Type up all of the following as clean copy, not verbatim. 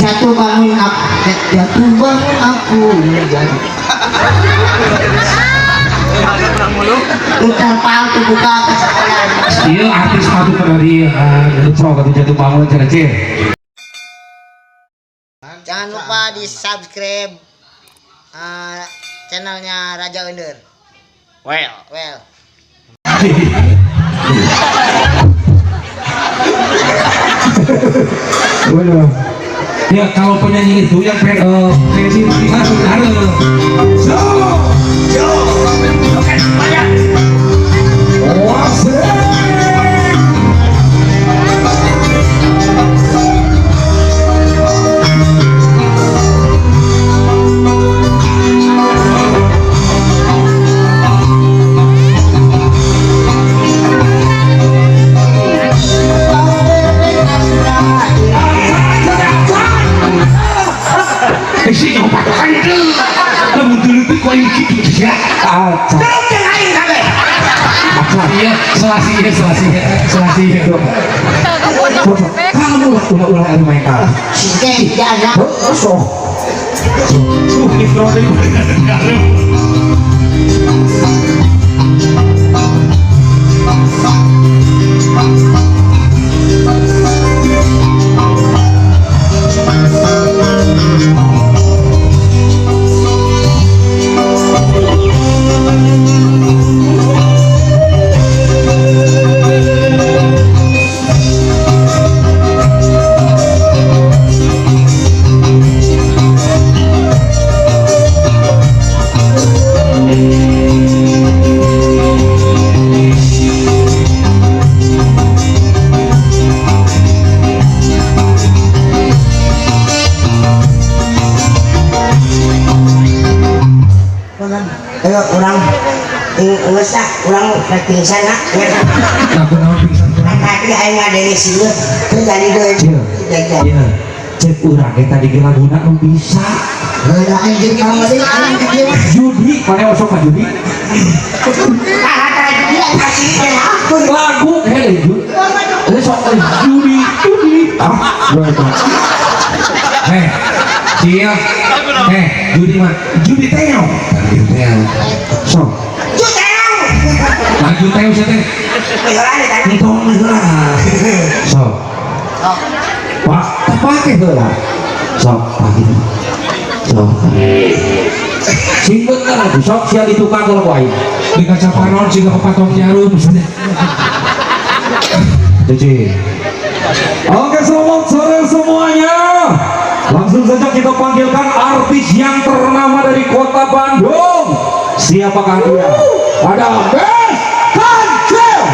jatuh bangun aku Lutar pal tuh buka ke sekolah. Iya artis mati pada dia jatuh jatuh bangun cara cek. Jangan lupa di subscribe channelnya Raja Under. Well. Ya kalau penyanyi itu yang Feby harus ada. Yo, oke banyak. Isi yang pakai itu, kamu dulu kau ini gitu ya? Terus yang lain kali. Iya, selasi itu. Kamu ulah main kalah. Oke, jangan. Mikro dari Ayo orang ngesak orang pingsan nak ya. aku nama pingsan. Tadi aing ada di sini terjadi dua. Iya, cek urang kita di Laguna nu bisa. Ada anjing kamu tadi aing kecil. Judi, mana osok ka judi? Dia kasih aku. Lagu judi. Sok judi. Cia. Judi mah. Judi teo. So. Lagi teo saya teh. Entong lah. So. Pak, pakai heula. Sok pagi. Sok. Sing bener atuh sok sia ditukang kalau poe. Di kaca panon sing kepatok jarum maksudnya. Jadi. Oke, selamat sore semuanya. Langsung saja kita panggilkan artis yang ternama dari kota Bandung. Siapakah dia? Ada Bes Kancil.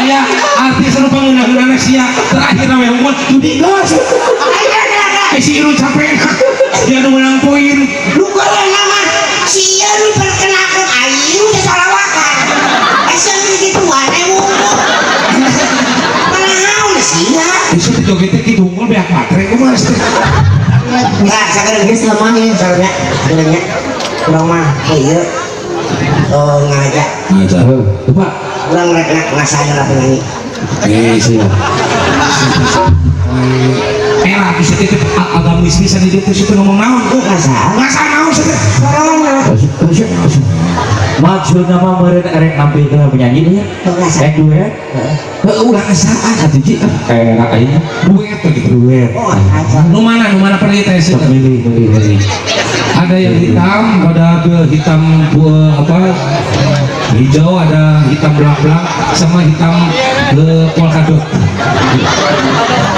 aya artis anu pangeunah-eunahna sia terakhir we hungkul judi geus. Si Irun capek dia nu menang poin lu goreng nama si Irun perkenalkan ayu udah salawakan gitu aneh wungkul malah sih ya itu jogetnya gitu hungkul beak matre ku mas enggak sekarang geus lemahnya soalnya bilangnya kurang mah iya ngajak coba kurang ngasanya lah penyanyi sih era bisa titip agamis bisa di situ ngomong naon nggak naon maksudnya mah meureun erek nampilkeun penyanyi dia duet ulah ngasaan atuh ji era ayeuna duet gitu duet nu mana pergi teh milih ada yang hitam ada hitam hijau ada hitam belang-belang sama hitam polkadot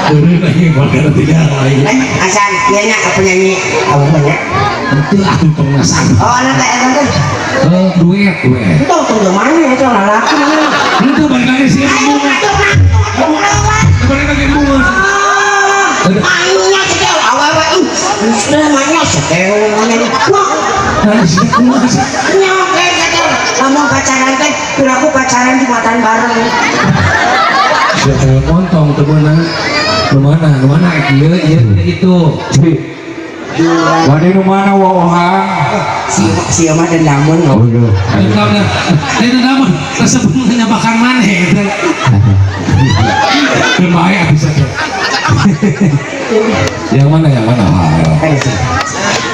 lagi polkadot tidak lagi asan dia nya penyanyi apa banyak itu aku pengasan anak kayak itu duet itu tuh mana itu laki itu balik lagi sih balik lagi bunga mainnya sedang awal-awal sudah mainnya kamu pacaran kan aku pacaran di matan bareng siapa montong tuh mana iya itu wadah nu mana waohang si mah dendamun dendamun sebelumnya bakar mana gitu berbahaya bisa yang mana dia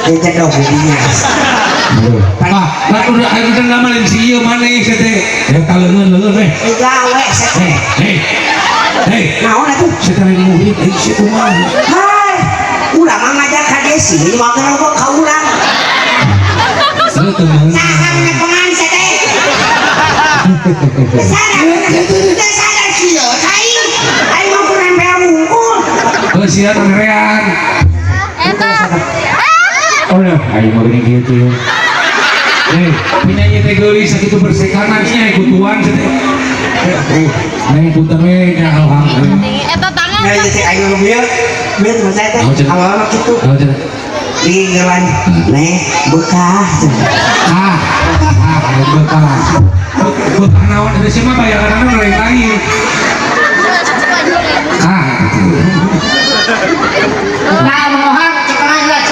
cedok budinya Pak, udah ayo kita ngamalin si iya mana ya sete ya kalengan weh gawe sete hei naon atuh setelah muhid si umar hai ulah mah ngajak ka desi makan kok ka ulang teman sahamna pengan sete sadar kieu kai ai mau kurang bea wungkul sian rean oh ya ayo mau gini gitu penyanyi tegori sakitu bersekanannya ikut tuan neng putarnya alhamdulillah nah jadi ayo biar teman saya teh awal-awal gitu di jalan neng bekah bekah naon ada siapa bayangan lain nah mohon cekeran lah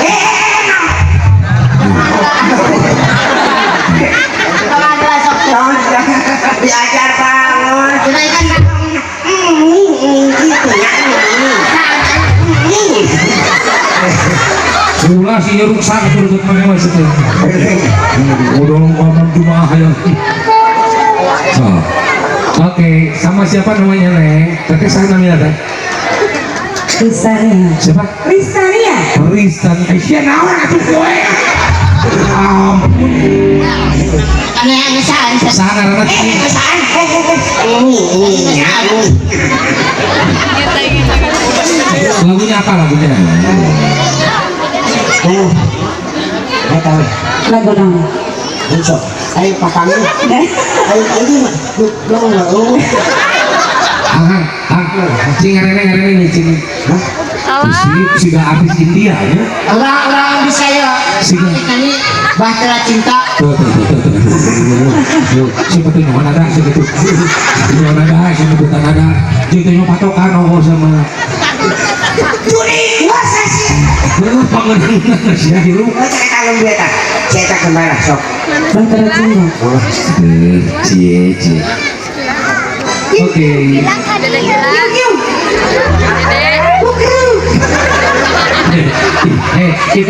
diajar bangun kenaikan gitu ya Ulah si rusak turut mana masih tu. Udah ngomong cuma yang. Oke, sama siapa namanya Neng? Tapi saya namanya ada. Ristania. Siapa? Ristania. Ristania. Siapa nama itu gue? Sana anak lagunya apa lagunya? Nggak tahu. Lagu dong. Insya. Ayo pakai. Ayo ini mah. Belum lalu. Cing ngarene cing. Siga artis India ya. Orang bisa ya. Ini bahtera cinta. Siapa tuh yang ada segitu? Yang ada sebutan ada. Jadinya patokan sama. Juri kuasa sih. Belum pengen sih hirup. Saya kalau dia tak, saya tak kembali sok. Bahtera cinta. Cie. Oke. Itu